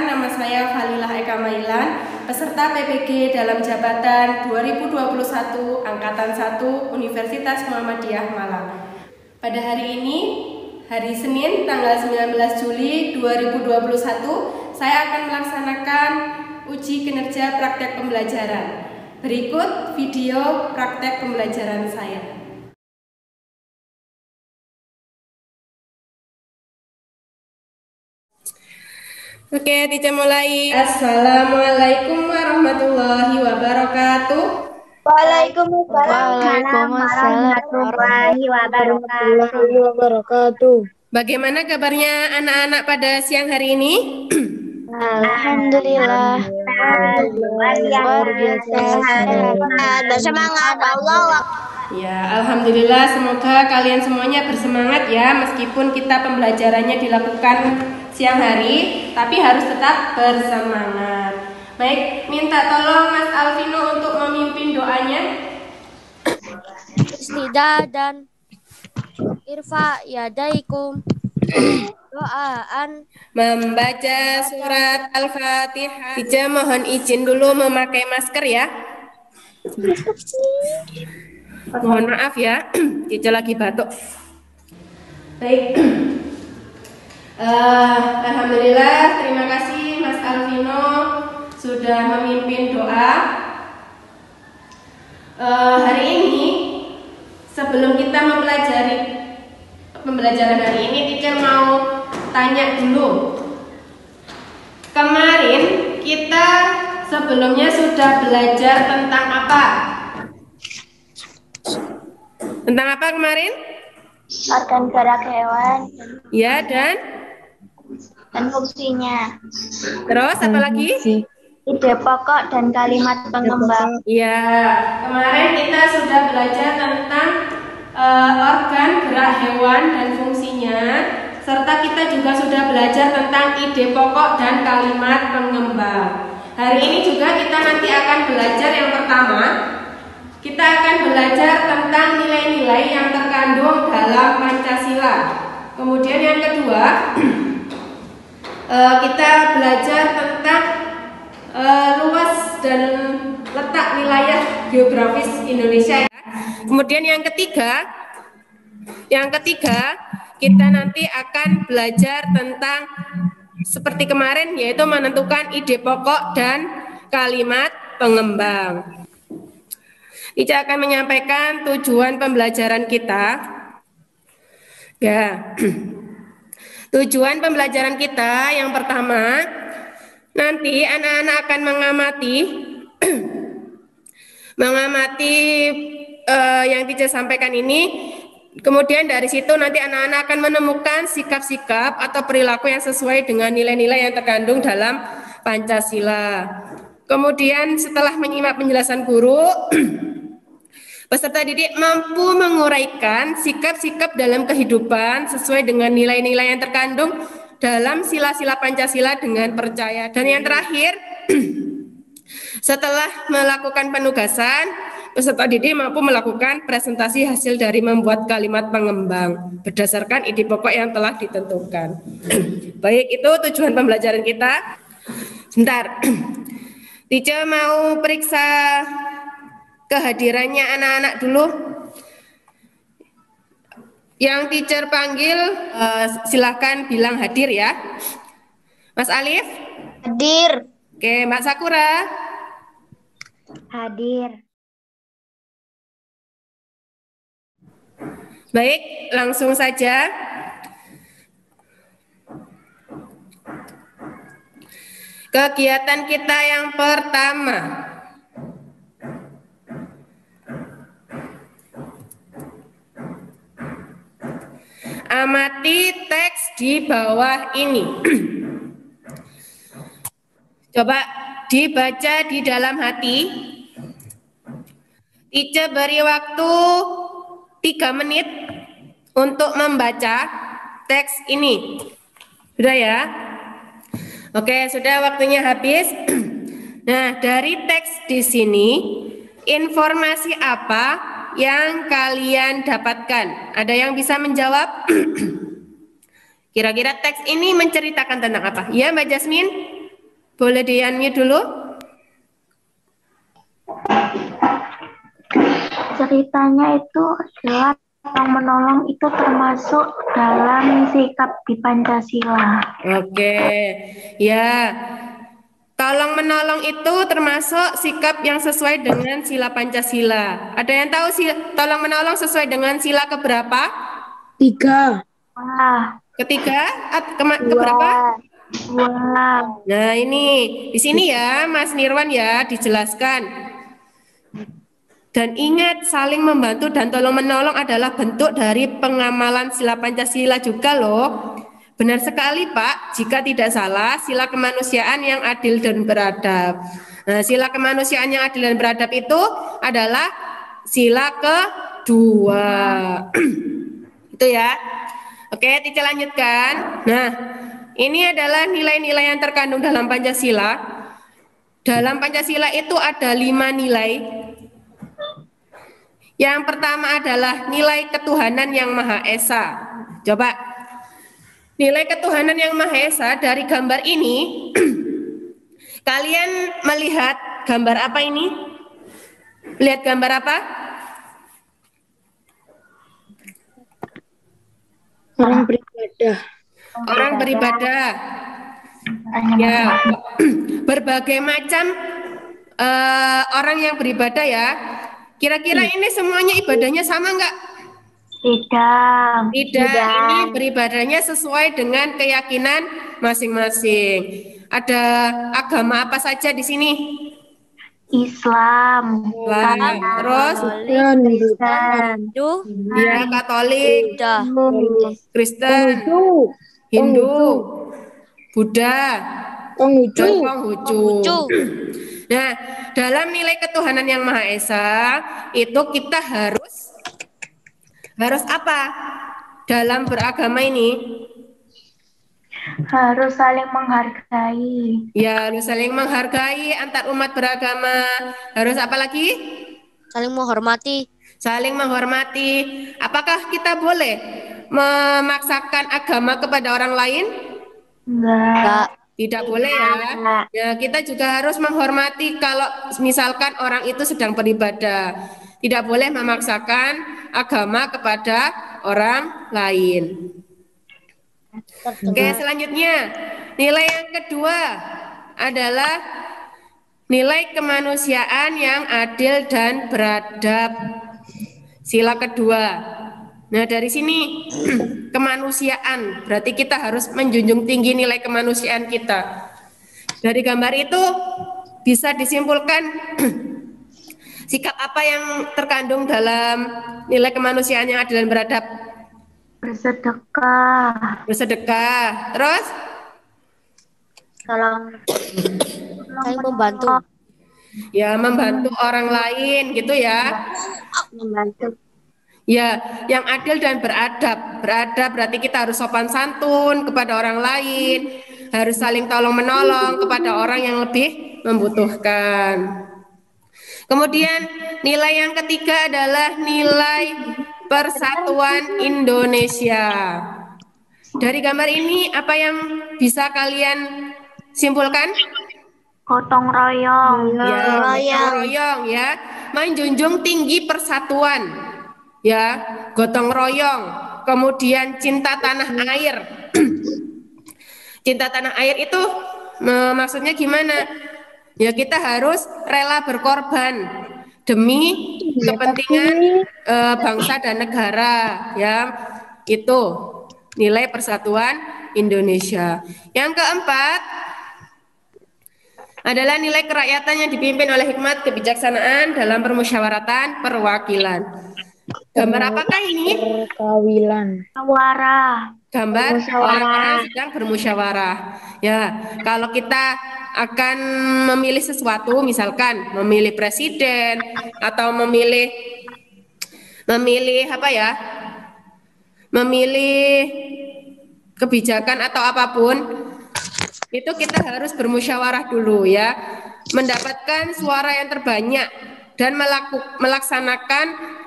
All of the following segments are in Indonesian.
nama saya Falilah Eka Mailan, peserta PPG dalam jabatan 2021 Angkatan 1 Universitas Muhammadiyah Malang. Pada hari ini, hari Senin tanggal 19 Juli 2021, saya akan melaksanakan uji kinerja praktek pembelajaran. Berikut video praktek pembelajaran saya. Oke, kita mulai. Assalamualaikum warahmatullahi wabarakatuh. Waalaikumsalam warahmatullahi wabarakatuh. Bagaimana kabarnya anak-anak pada siang hari ini? Alhamdulillah. Luar biasa sehat. Bersemangat Allah. Ya, alhamdulillah, semoga kalian semuanya bersemangat ya, meskipun kita pembelajarannya dilakukan siang hari, tapi harus tetap bersemangat. Baik, minta tolong Mas Alvino untuk memimpin doanya. Istidah dan irfa yadaikum. Doaan Membaca surat Al-Fatihah. Ija mohon izin dulu memakai masker ya. Mohon maaf ya, Cica lagi batuk. Baik, alhamdulillah, terima kasih Mas Alvino sudah memimpin doa. Hari ini, sebelum kita mempelajari pembelajaran hari ini, Cica mau tanya dulu. Kemarin kita sebelumnya sudah belajar tentang apa? Tentang apa kemarin? organ gerak hewan Ya, dan fungsinya. terus apa lagi? Ide pokok dan kalimat pengembang. Ya, kemarin kita sudah belajar tentang organ gerak hewan dan fungsinya, serta kita juga sudah belajar tentang ide pokok dan kalimat pengembang. Hari ini juga kita nanti akan belajar yang pertama. Kita akan belajar tentang nilai-nilai yang terkandung dalam Pancasila. Kemudian yang kedua, kita belajar tentang luas dan letak wilayah geografis Indonesia. Kemudian yang ketiga, kita nanti akan belajar tentang seperti kemarin, yaitu menentukan ide pokok dan kalimat pengembang. Ica akan menyampaikan tujuan pembelajaran kita. Ya, tujuan pembelajaran kita yang pertama, nanti anak-anak akan mengamati yang Ica sampaikan ini. Kemudian dari situ nanti anak-anak akan menemukan sikap-sikap atau perilaku yang sesuai dengan nilai-nilai yang terkandung dalam Pancasila. Kemudian setelah menyimak penjelasan guru, peserta didik mampu menguraikan sikap-sikap dalam kehidupan sesuai dengan nilai-nilai yang terkandung dalam sila-sila Pancasila dengan percaya. Dan yang terakhir, setelah melakukan penugasan, peserta didik mampu melakukan presentasi hasil dari membuat kalimat pengembang berdasarkan ide pokok yang telah ditentukan. Baik, itu tujuan pembelajaran kita. Sebentar, Tica mau periksa kehadirannya anak-anak dulu. Yang teacher panggil silahkan bilang hadir ya. Mas Alif? Hadir. Oke, Mbak Sakura? Hadir. Baik, langsung saja. Kegiatan kita yang pertama. Amati teks di bawah ini. Coba dibaca di dalam hati. Ica beri waktu 3 menit untuk membaca teks ini. Sudah ya? Oke, sudah, waktunya habis. Nah, dari teks di sini, informasi apa yang kalian dapatkan? Ada yang bisa menjawab? Kira-kira teks ini menceritakan tentang apa? Ya, Mbak Jasmine? Boleh di-unmute dulu? Ceritanya itu adalah tolong menolong itu termasuk dalam sikap di Pancasila. Oke, ya. Tolong menolong itu termasuk sikap yang sesuai dengan sila Pancasila. Ada yang tahu sih tolong menolong sesuai dengan sila keberapa? 3. Wah, Ketiga? Keberapa? dua, dua. Nah, ini di sini ya, Mas Nirwan ya, dijelaskan. Dan ingat, saling membantu dan tolong menolong adalah bentuk dari pengamalan sila Pancasila juga loh. Benar sekali, Pak. Jika tidak salah, sila kemanusiaan yang adil dan beradab. Nah, sila kemanusiaan yang adil dan beradab itu adalah sila kedua. Itu ya. Oke, kita lanjutkan. Nah, ini adalah nilai-nilai yang terkandung dalam Pancasila. Dalam Pancasila itu ada 5 nilai. Yang pertama adalah nilai ketuhanan yang Maha Esa. Coba, nilai ketuhanan yang Maha Esa dari gambar ini, kalian melihat gambar apa ini? Lihat gambar apa? Orang beribadah. Orang beribadah. Ya, berbagai macam orang yang beribadah ya. Kira-kira ini semuanya ibadahnya sama enggak? Tidak. Tidak, ini beribadahnya sesuai dengan keyakinan masing-masing. Ada agama apa saja di sini? Islam. Islam, terus Kristen. ya Katolik, Kristen, Hindu, Buddha, dan Konghucu. Nah, dalam nilai ketuhanan yang Maha Esa itu kita harus apa? Dalam beragama ini Harus saling menghargai. ya harus saling menghargai antar umat beragama. Harus apa lagi? Saling menghormati. Saling menghormati. Apakah kita boleh memaksakan agama kepada orang lain? Enggak. Tidak boleh ya. Ya, kita juga harus menghormati kalau misalkan orang itu sedang beribadah. Tidak boleh memaksakan agama kepada orang lain. Oke, selanjutnya nilai yang kedua adalah nilai kemanusiaan yang adil dan beradab. Sila kedua. Nah, dari sini kemanusiaan, berarti kita harus menjunjung tinggi nilai kemanusiaan kita. Dari gambar itu bisa disimpulkan sikap apa yang terkandung dalam nilai kemanusiaan yang adil dan beradab? Bersedekah. Bersedekah. Terus? Saling membantu. Ya, membantu orang lain gitu ya. Membantu. Ya, yang adil dan beradab. Beradab berarti kita harus sopan santun kepada orang lain, harus saling tolong menolong kepada orang yang lebih membutuhkan. Kemudian nilai yang ketiga adalah nilai persatuan Indonesia. Dari gambar ini apa yang bisa kalian simpulkan? Gotong royong. Ya, gotong royong ya, menjunjung tinggi persatuan. Ya, gotong royong, kemudian cinta tanah air. Cinta tanah air itu maksudnya gimana? Ya, kita harus rela berkorban demi kepentingan bangsa dan negara, ya. Itu nilai persatuan Indonesia. Yang keempat adalah nilai kerakyatan yang dipimpin oleh hikmat kebijaksanaan dalam permusyawaratan perwakilan. Gambar apakah ini? Perkawilan. Musyawarah. Gambar orang-orang sedang bermusyawarah. Ya, kalau kita akan memilih sesuatu, misalkan memilih presiden atau memilih apa ya? Memilih kebijakan atau apapun, itu kita harus bermusyawarah dulu ya, mendapatkan suara yang terbanyak dan melaksanakan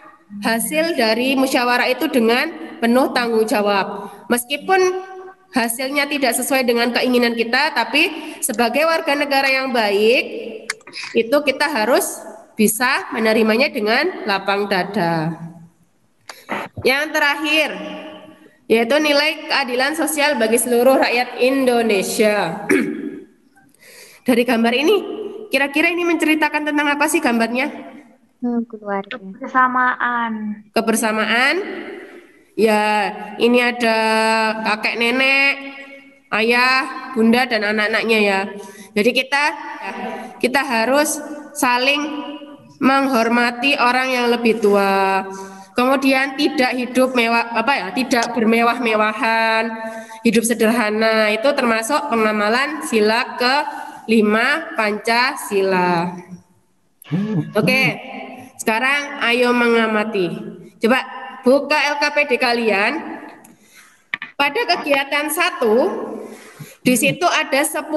hasil dari musyawarah itu dengan penuh tanggung jawab. Meskipun hasilnya tidak sesuai dengan keinginan kita, tapi sebagai warga negara yang baik, itu kita harus bisa menerimanya dengan lapang dada. Yang terakhir, yaitu nilai keadilan sosial bagi seluruh rakyat Indonesia. Dari gambar ini, kira-kira ini menceritakan tentang apa sih gambarnya? Keluarga. Kebersamaan. Kebersamaan. Ya, ini ada kakek nenek, ayah, bunda, dan anak-anaknya ya. Jadi kita harus saling menghormati orang yang lebih tua. Kemudian tidak hidup mewah, tidak bermewah-mewahan, hidup sederhana. Itu termasuk pengamalan sila ke-5 Pancasila. Oke, sekarang ayo mengamati. Coba buka LKPD kalian. Pada kegiatan 1, di situ ada 10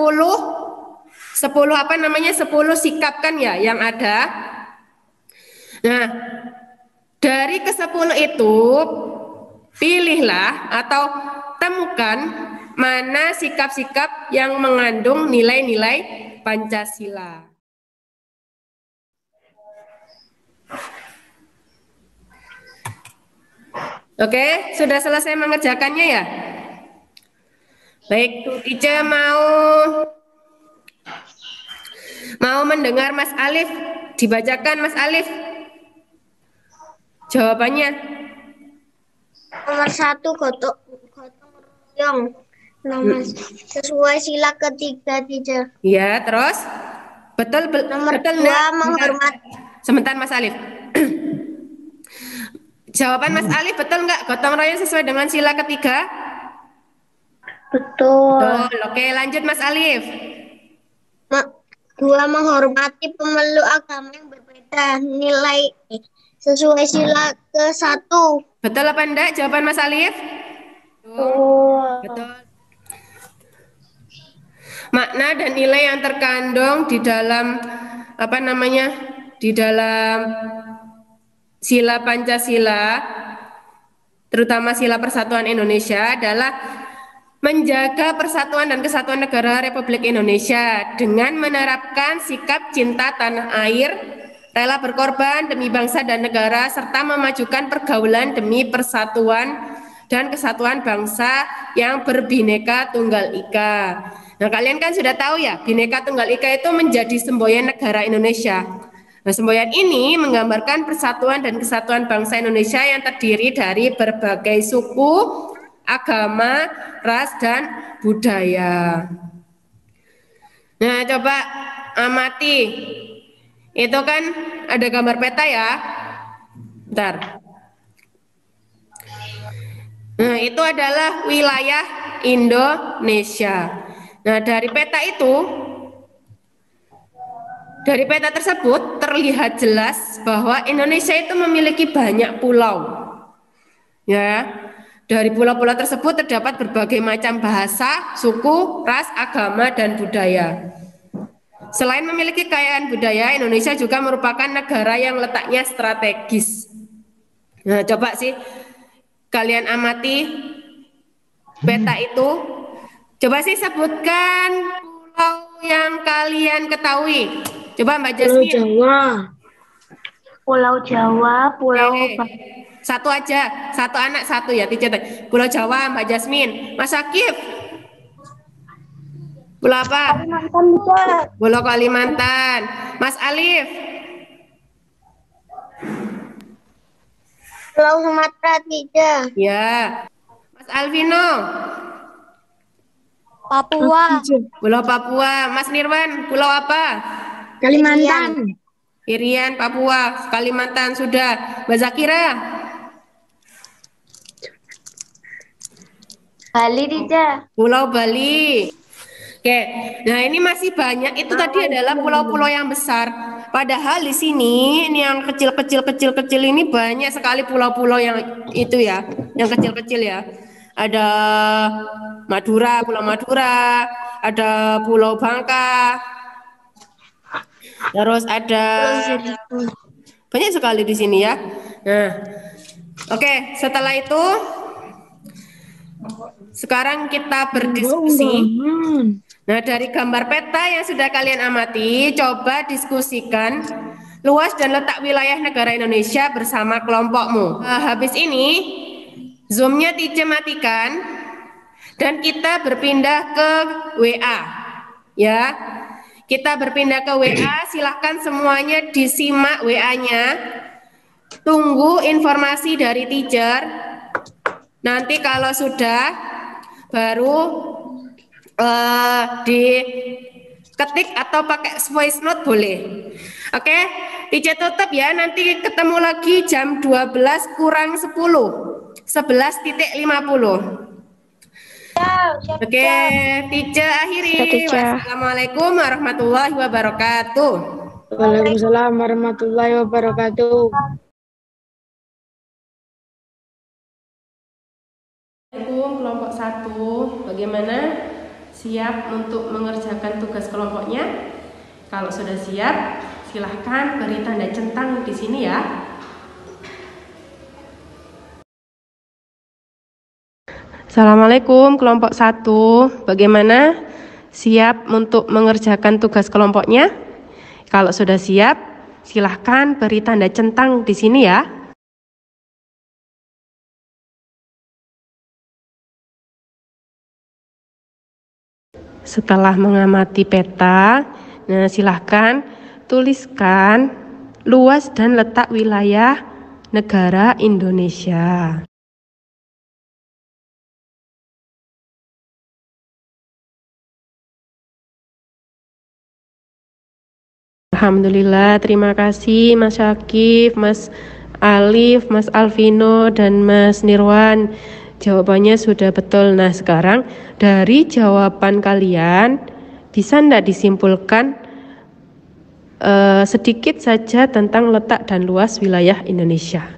sikap kan ya yang ada. Nah, dari ke-10 itu pilihlah atau temukan mana sikap-sikap yang mengandung nilai-nilai Pancasila. Oke, sudah selesai mengerjakannya ya? Baik, Ica mau mendengar Mas Alif, dibacakan Mas Alif jawabannya. Nomor 1 gotong royong. Nomor sesuai sila ke-3 Teacher. Ya, terus betul Nomor betul 2 enggak? menghormati. Sebentar Mas Alif. Jawaban Mas Alif betul nggak? Gotong royong sesuai dengan sila ke-3? Betul. Betul. Oke, lanjut Mas Alif. 2 menghormati pemeluk agama yang berbeda. Nilai sesuai sila ke-1. Betul apa enggak jawaban Mas Alif? Betul. Makna dan nilai yang terkandung di dalam di dalam sila Pancasila, terutama sila Persatuan Indonesia, adalah menjaga persatuan dan kesatuan negara Republik Indonesia dengan menerapkan sikap cinta tanah air, rela berkorban demi bangsa dan negara, serta memajukan pergaulan demi persatuan dan kesatuan bangsa yang berbineka tunggal ika. Nah, kalian kan sudah tahu ya, Bhinneka Tunggal Ika itu menjadi semboyan negara Indonesia. Nah, semboyan ini menggambarkan persatuan dan kesatuan bangsa Indonesia yang terdiri dari berbagai suku, agama, ras, dan budaya. Nah, coba amati. Itu kan ada gambar peta ya. Bentar. Nah, itu adalah wilayah Indonesia. Nah, dari peta tersebut terlihat jelas bahwa Indonesia itu memiliki banyak pulau. Ya, dari pulau-pulau tersebut terdapat berbagai macam bahasa, suku, ras, agama, dan budaya. Selain memiliki kekayaan budaya, Indonesia juga merupakan negara yang letaknya strategis. Nah, coba sih kalian amati peta itu. Coba sih sebutkan pulau yang kalian ketahui. Coba Mbak Pulau Jasmine. Jawa. Pulau Jawa, Pulau Satu aja, satu anak satu ya, Teacher. Pulau Jawa, Mbak Jasmine. Mas Akif. Pulau apa? Kalimantan bisa. Pulau Kalimantan. Mas Alif. Pulau Sumatera Teacher. Ya. Mas Alvino. Papua. Pulau Papua. Mas Nirwan, pulau apa? Kalimantan. Irian, Papua, Kalimantan sudah. Mbak Zakira. Bali, Teacher. Pulau Bali. Oke, nah ini masih banyak. Itu tadi adalah pulau-pulau yang besar. Padahal di sini ini yang kecil ini banyak sekali pulau-pulau yang itu ya, yang kecil-kecil ya. Ada Madura, Pulau Madura, ada Pulau Bangka. Terus ada banyak sekali di sini ya. Nah, oke, setelah itu Sekarang kita berdiskusi. Nah, dari gambar peta yang sudah kalian amati, coba diskusikan luas dan letak wilayah negara Indonesia bersama kelompokmu. Habis ini, Zoom-nya Tice matikan dan kita berpindah ke WA. Ya, kita berpindah ke WA. Silahkan semuanya disimak WA-nya. Tunggu informasi dari teacher. Nanti kalau sudah, baru diketik atau pakai voice note boleh. Oke, teacher tutup ya. Nanti ketemu lagi jam 12 kurang 10, 11.50. Oke, teacher akhiri. Wassalamualaikum warahmatullahi wabarakatuh. Waalaikumsalam warahmatullahi wabarakatuh. Assalamualaikum kelompok 1. Bagaimana? Siap untuk mengerjakan tugas kelompoknya? Kalau sudah siap, silahkan beri tanda centang di sini ya. Assalamualaikum kelompok 1. Bagaimana? Siap untuk mengerjakan tugas kelompoknya? Kalau sudah siap, silahkan beri tanda centang di sini ya. Setelah mengamati peta, nah silahkan tuliskan luas dan letak wilayah negara Indonesia. Alhamdulillah, terima kasih Mas Syakif, Mas Alif, Mas Alvino, dan Mas Nirwan. Jawabannya sudah betul. Nah, sekarang dari jawaban kalian bisa enggak disimpulkan sedikit saja tentang letak dan luas wilayah Indonesia?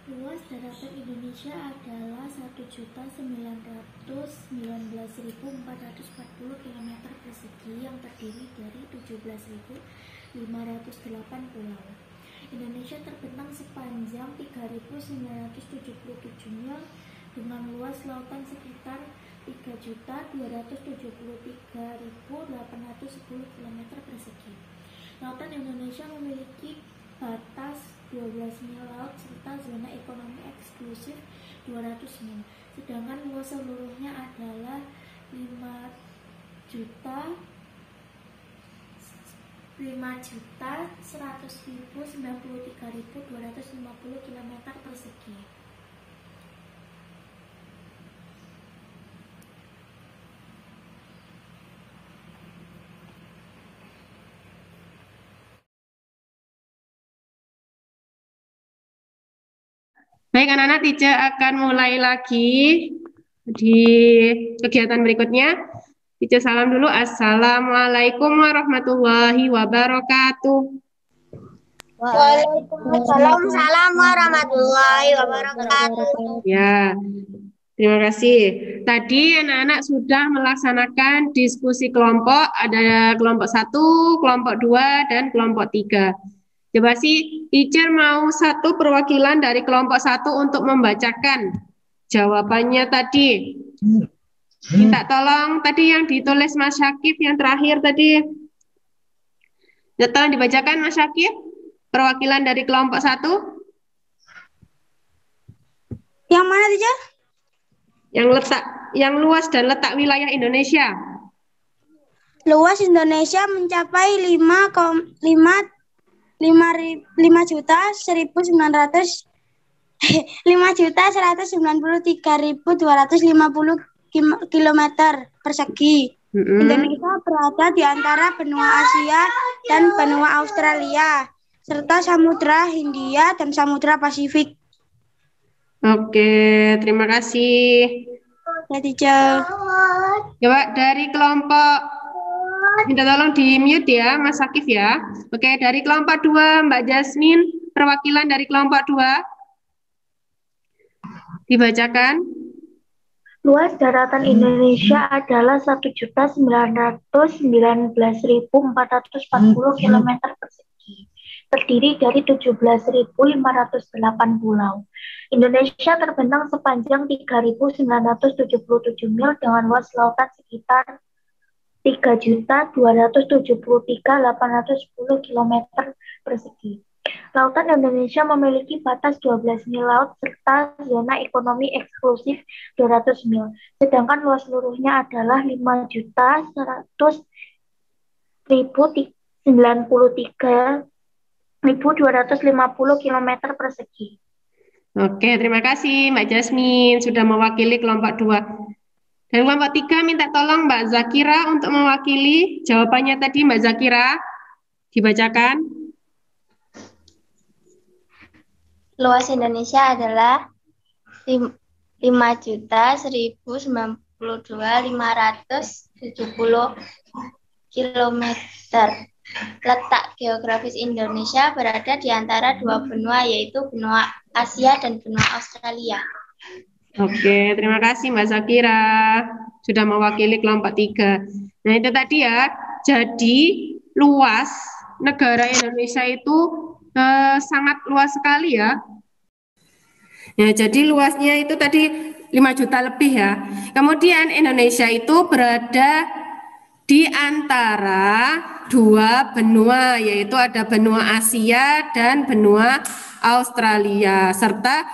Luas daratan Indonesia adalah 1.919.440 km persegi yang terdiri dari 17.508 pulau. Indonesia terbentang sepanjang 3.977 mil dengan luas lautan sekitar 3.273.810 km persegi. Lautan Indonesia memiliki batas 12 mil laut serta zona ekonomi eksklusif 200 mil, sedangkan luas seluruhnya adalah 5.193.250 km persegi. Baik anak-anak, teacher akan mulai lagi di kegiatan berikutnya. Teacher salam dulu. Assalamualaikum warahmatullahi wabarakatuh. Waalaikumsalam warahmatullahi wabarakatuh. Ya, terima kasih. Tadi anak-anak sudah melaksanakan diskusi kelompok. Ada kelompok 1, kelompok 2, dan kelompok 3. Coba sih, teacher mau satu perwakilan dari kelompok 1 untuk membacakan jawabannya tadi. Minta tolong tadi yang ditulis Mas Syakif yang terakhir tadi. Ya, tolong dibacakan Mas Syakif, perwakilan dari kelompok 1. Yang mana, teacher? Yang luas dan letak wilayah Indonesia. Luas Indonesia mencapai 5.193.250 kilometer persegi. Indonesia berada di antara benua Asia dan benua Australia, serta Samudra Hindia dan Samudra Pasifik. Oke, terima kasih. Ya, teacher. Coba dari kelompok, minta tolong di mute ya, Mas Akif ya. Oke, dari kelompok 2, Mbak Jasmine, perwakilan dari kelompok 2. Dibacakan. Luas daratan Indonesia adalah 1.919.440 km persegi, terdiri dari 17.508 pulau. Indonesia terbentang sepanjang 3.977 mil dengan luas lautan sekitar 3.273.810 km persegi. Lautan Indonesia memiliki batas 12 mil laut serta zona ekonomi eksklusif 200 mil, sedangkan luas seluruhnya adalah 5.193.250 km persegi. Oke, terima kasih Mbak Jasmine sudah mewakili kelompok 2. Dan kelompok 3 minta tolong Mbak Zakira untuk mewakili jawabannya tadi. Mbak Zakira, dibacakan. Luas Indonesia adalah 5.192.570 km. Letak geografis Indonesia berada di antara dua benua, yaitu benua Asia dan benua Australia. Oke, terima kasih Mbak Zakira sudah mewakili kelompok 3. Nah, itu tadi ya. Jadi, luas negara Indonesia itu sangat luas sekali ya. Ya, jadi luasnya itu tadi 5 juta lebih ya. Kemudian Indonesia itu berada di antara dua benua, yaitu ada benua Asia dan benua Australia, serta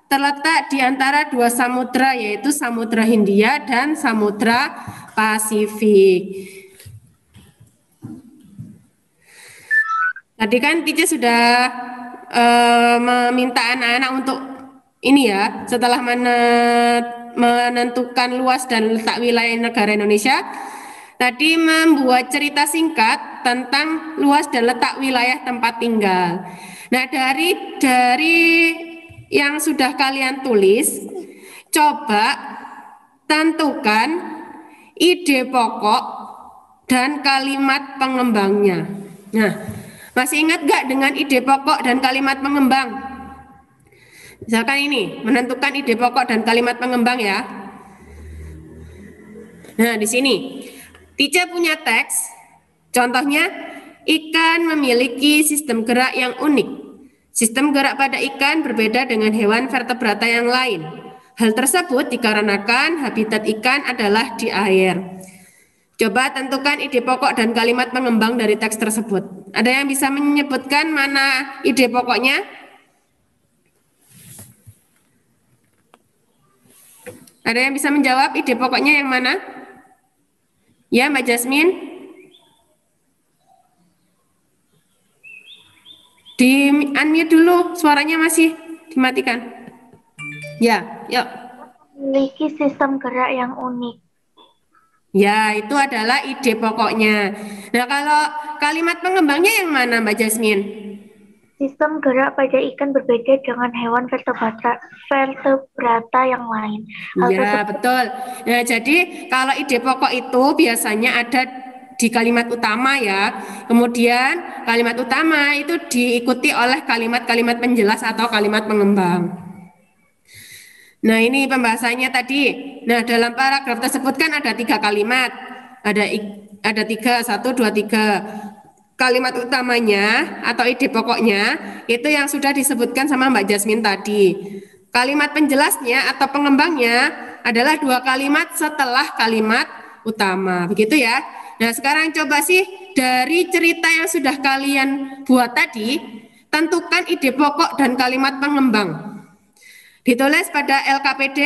terletak di antara dua samudra, yaitu Samudra Hindia dan Samudra Pasifik. Tadi kan teacher sudah meminta anak-anak untuk ini ya, setelah menentukan luas dan letak wilayah negara Indonesia, tadi membuat cerita singkat tentang luas dan letak wilayah tempat tinggal. Nah, dari yang sudah kalian tulis, coba tentukan ide pokok dan kalimat pengembangnya. Nah, masih ingat gak dengan ide pokok dan kalimat pengembang? Misalkan ini, menentukan ide pokok dan kalimat pengembang ya. Nah, di sini teacher punya teks. Contohnya, ikan memiliki sistem gerak yang unik. Sistem gerak pada ikan berbeda dengan hewan vertebrata yang lain. Hal tersebut dikarenakan habitat ikan adalah di air. Coba tentukan ide pokok dan kalimat pengembang dari teks tersebut. Ada yang bisa menyebutkan mana ide pokoknya? Ada yang bisa menjawab ide pokoknya yang mana? Ya, Mbak Jasmine. Di unmute dulu, suaranya masih dimatikan. Ya, yuk. Memiliki sistem gerak yang unik. Ya, itu adalah ide pokoknya. Nah, kalau kalimat pengembangnya yang mana, Mbak Jasmine? Sistem gerak pada ikan berbeda dengan hewan vertebrata yang lain. Hal Ya, tersebut betul. Nah, jadi kalau ide pokok itu biasanya ada di kalimat utama ya. Kemudian kalimat utama itu diikuti oleh kalimat-kalimat penjelas atau kalimat pengembang. Nah, ini pembahasannya tadi. Nah, dalam paragraf tersebut kan ada 3 kalimat. Ada 3, 1, 2, 3. Kalimat utamanya atau ide pokoknya itu yang sudah disebutkan sama Mbak Jasmine tadi. Kalimat penjelasnya atau pengembangnya adalah 2 kalimat setelah kalimat utama. Begitu ya. Nah, sekarang coba sih dari cerita yang sudah kalian buat tadi, tentukan ide pokok dan kalimat pengembang. Ditulis pada LKPD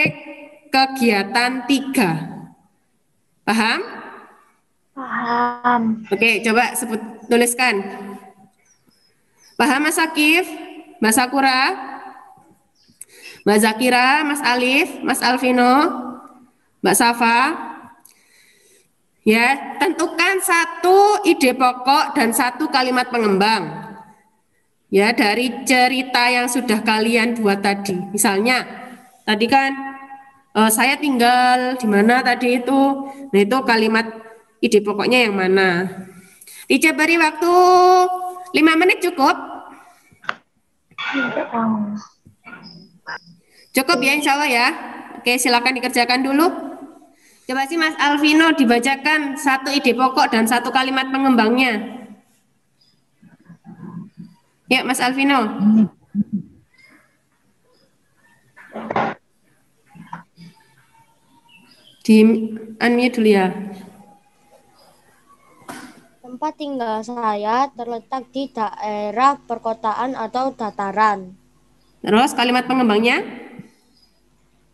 kegiatan 3. Paham? paham. Oke, coba tuliskan. Paham Mas Akif, Mas Sakura, Mbak Zakira, Mas Alif, Mas Alvino, Mbak Safa? Ya, tentukan 1 ide pokok dan 1 kalimat pengembang. Ya, dari cerita yang sudah kalian buat tadi. Misalnya, tadi kan saya tinggal di mana tadi itu. Nah, itu kalimat ide pokoknya yang mana? Teacher beri waktu 5 menit cukup? Tidak tahu. Cukup ya insya Allah ya. Oke, silakan dikerjakan dulu. Coba sih Mas Alvino dibacakan 1 ide pokok dan 1 kalimat pengembangnya. Ya, Mas Alvino. Di unmute dulu ya. Tempat tinggal saya terletak di daerah perkotaan atau dataran. Terus kalimat pengembangnya?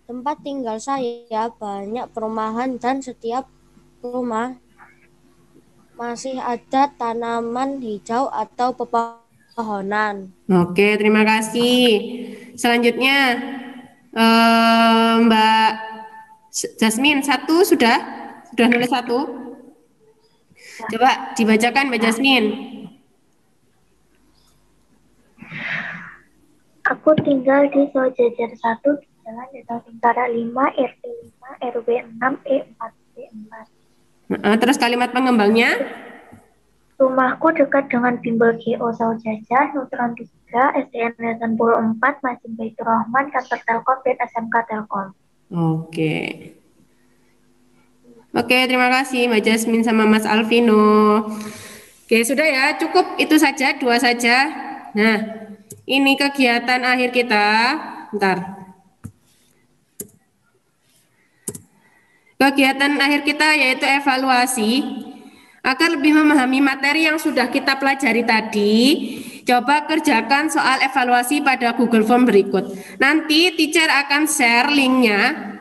Tempat tinggal saya banyak perumahan dan setiap rumah masih ada tanaman hijau atau pepohonan. Oke, terima kasih. Selanjutnya Mbak Jasmine 1 sudah nulis 1. Coba dibacakan Mbak Jasmine. Aku tinggal di Sejajar 1 di Jalan Desa Bintara 5, RT 5, RW 6, E4, B4. Terus kalimat pengembangnya? Rumahku dekat dengan Bimbel GO Saujaja, Nutron 3, SDN Negeri 4, Masjid Baitur Rahman, Kantor Telkom, dan SMK Telkom. Oke. Oke, terima kasih Mbak Jasmine sama Mas Alvino. Oke, sudah ya, cukup itu saja, 2 saja. Nah, ini kegiatan akhir kita. Bentar. Kegiatan akhir kita yaitu evaluasi. Agar lebih memahami materi yang sudah kita pelajari tadi, coba kerjakan soal evaluasi pada Google Form berikut. Nanti teacher akan share linknya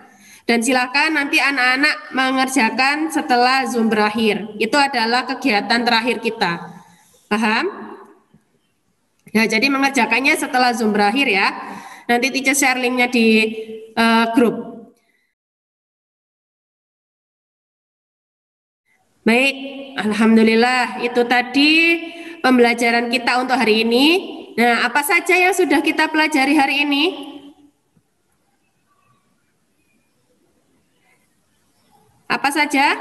dan silakan nanti anak-anak mengerjakan setelah Zoom berakhir. Itu adalah kegiatan terakhir kita. Paham? Ya, jadi mengerjakannya setelah Zoom berakhir ya. Nanti teacher share linknya di grup. Baik, alhamdulillah itu tadi pembelajaran kita untuk hari ini. Nah, apa saja yang sudah kita pelajari hari ini? Apa saja?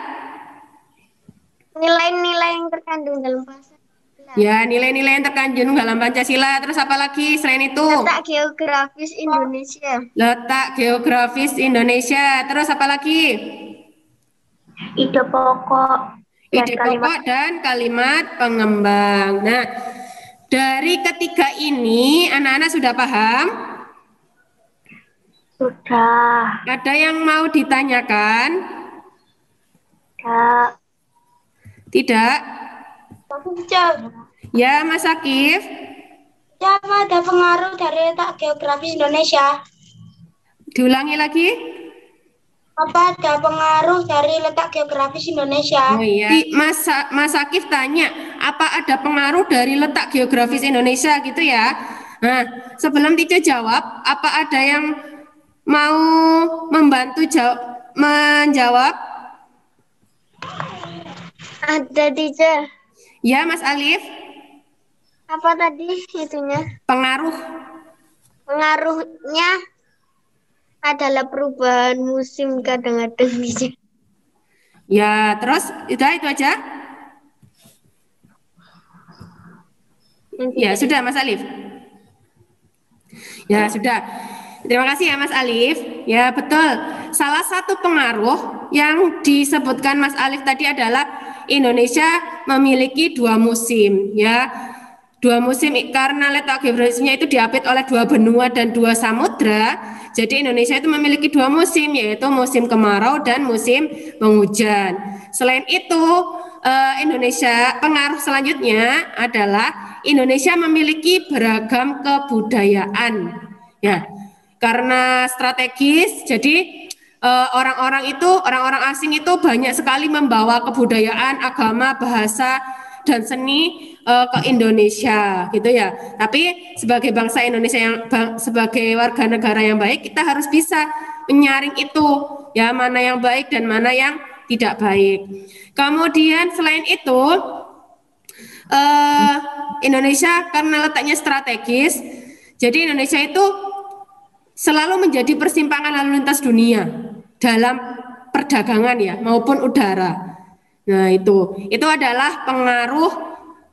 Nilai-nilai yang terkandung dalam Pancasila. Ya, nilai-nilai yang terkandung dalam Pancasila. Terus apa lagi selain itu? Letak geografis Indonesia. Letak geografis Indonesia. Terus apa lagi? Ide pokok dan kalimat pengembang. Nah, dari ketiga ini anak-anak sudah paham? Sudah. Ada yang mau ditanyakan? Tidak. Ya, Mas Akif. Apa ada pengaruh dari letak geografis Indonesia? Diulangi lagi. Apa ada pengaruh dari letak geografis Indonesia? Oh iya. Mas Akif tanya, apa ada pengaruh dari letak geografis Indonesia gitu ya? Nah, sebelum teacher jawab, apa ada yang mau membantu menjawab? Ada teacher. Ya, Mas Alif. Apa tadi itunya? Pengaruh. Pengaruhnya adalah perubahan musim kadang-kadang bisa. Ya, terus itu aja. Ya, sudah Mas Alif. Ya, sudah. Terima kasih ya Mas Alif. Ya, betul. Salah satu pengaruh yang disebutkan Mas Alif tadi adalah Indonesia memiliki 2 musim, ya. 2 musim karena letak geografisnya itu diapit oleh 2 benua dan 2 samudra. Jadi Indonesia itu memiliki 2 musim, yaitu musim kemarau dan musim penghujan. Selain itu, Indonesia pengaruh selanjutnya adalah Indonesia memiliki beragam kebudayaan. Ya, karena strategis, jadi orang-orang asing itu banyak sekali membawa kebudayaan, agama, bahasa, dan seni ke Indonesia, gitu ya. Tapi sebagai bangsa Indonesia sebagai warga negara yang baik, kita harus bisa menyaring itu, ya, mana yang baik dan mana yang tidak baik. Kemudian selain itu, Indonesia karena letaknya strategis, jadi Indonesia itu selalu menjadi persimpangan lalu lintas dunia dalam perdagangan ya maupun udara. Nah, itu adalah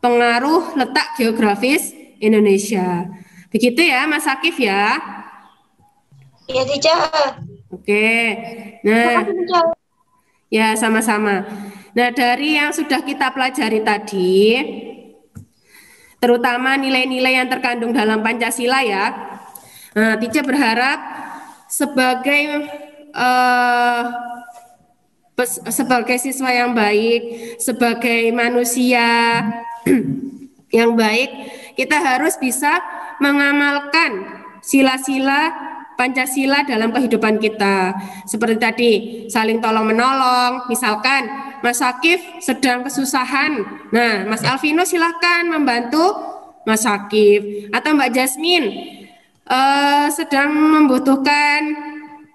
pengaruh letak geografis Indonesia. Begitu ya Mas Akif ya. Iya, Teacher. Oke. Nah, ya sama-sama. Nah, dari yang sudah kita pelajari tadi, terutama nilai-nilai yang terkandung dalam Pancasila ya. Nah, Teacher berharap sebagai siswa yang baik, sebagai manusia yang baik, kita harus bisa mengamalkan sila-sila Pancasila dalam kehidupan kita. Seperti tadi, saling tolong-menolong. Misalkan Mas Akif sedang kesusahan, nah Mas Alvino silahkan membantu Mas Akif. Atau Mbak Jasmine sedang membutuhkan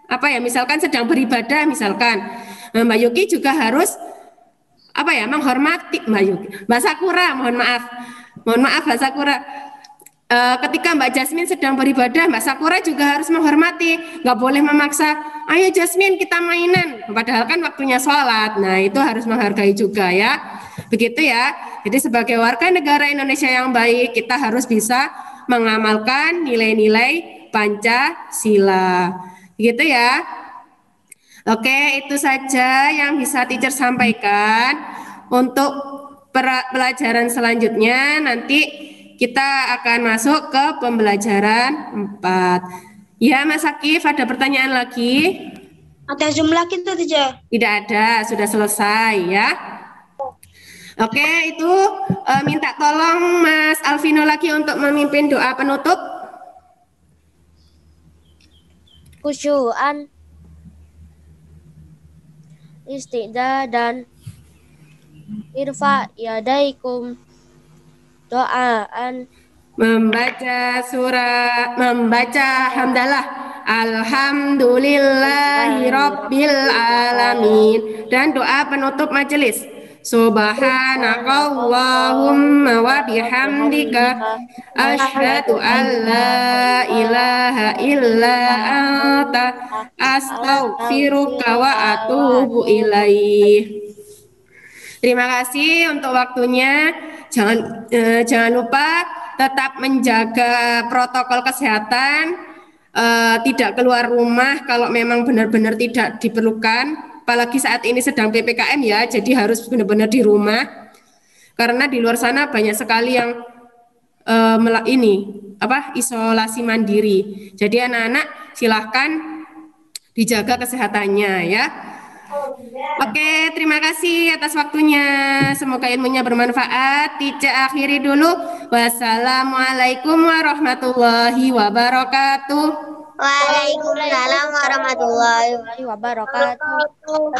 apa ya, misalkan sedang beribadah misalkan, Mbak Yuki juga harus apa ya, menghormati Mbak Sakura, mohon maaf Mbak Sakura, ketika Mbak Jasmine sedang beribadah, Mbak Sakura juga harus menghormati, nggak boleh memaksa, ayo Jasmine kita mainan, padahal kan waktunya sholat. Nah, itu harus menghargai juga ya, begitu ya. Jadi sebagai warga negara Indonesia yang baik, kita harus bisa mengamalkan nilai-nilai Pancasila, gitu ya. Oke, itu saja yang bisa Teacher sampaikan. Untuk pelajaran selanjutnya nanti kita akan masuk ke pembelajaran 4. Ya, Mas Akif, ada pertanyaan lagi? Ada Zoom lagi tuh, Teacher. Tidak ada, sudah selesai ya. Oke, itu minta tolong Mas Alvino lagi untuk memimpin doa penutup. Khusyuan, istiqdah dan irfa yadaikum, doaan, membaca hamdalah, alhamdulillahi rabbil alamin, dan doa penutup majelis. Subhanakallahumma wa bihamdika asyhadu an la ilaha illa anta astaghfiruka wa atubu ilaih. Terima kasih untuk waktunya. Jangan lupa tetap menjaga protokol kesehatan, tidak keluar rumah kalau memang benar-benar tidak diperlukan. Apalagi saat ini sedang PPKM ya, jadi harus benar-benar di rumah. Karena di luar sana banyak sekali yang isolasi mandiri. Jadi anak-anak silahkan dijaga kesehatannya ya. Oke, terima kasih atas waktunya. Semoga ilmunya bermanfaat. Teacher akhiri dulu. Wassalamualaikum warahmatullahi wabarakatuh. Waalaikumsalam warahmatullahi wabarakatuh.